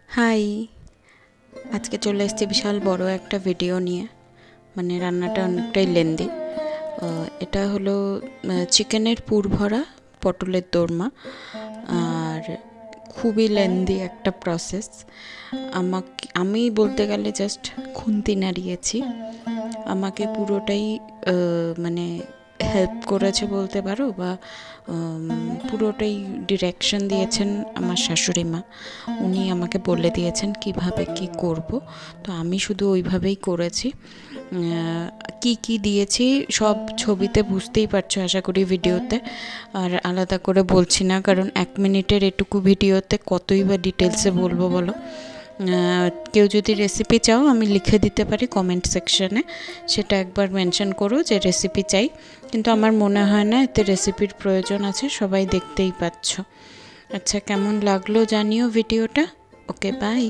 High, আজকে চলে এসেছি বিশাল বড় একটা ভিডিও নিয়ে। মানে রান্নাটা অনেকটাই লেন্দি। এটা হলো চিকেনের পুর ভরা পটলের দোরমা, আর খুবই লেন্দি একটা প্রসেস। আমি বলতে গেলে জাস্ট খুন্তি নাড়িয়েছি। আমাকে পুরোটাই মানে হেল্প করেছে বলতে পারো, বা পুরোটাই ডিরেকশন দিয়েছেন আমার শাশুড়ি মা। উনি আমাকে বলে দিয়েছেন কিভাবে কি করব, তো আমি শুধু ওইভাবেই করেছি। কি কি দিয়েছি সব ছবিতে বুঝতেই পারছো আশা করি, ভিডিওতে। আর আলাদা করে বলছি না, কারণ 1 মিনিটের এটুকু ভিডিওতে কতই বা ডিটেলসে বলবো বলো। কেউ যদি রেসিপি চাও আমি লিখে দিতে পারি কমেন্ট সেকশনে, সেটা একবার মেনশন করো যে রেসিপি চাই। কিন্তু আমার মনে হয় না এতে রেসিপির প্রয়োজন আছে, সবাই দেখতেই পাচ্ছ। আচ্ছা, কেমন লাগলো জানিও ভিডিওটা। ওকে, বাই।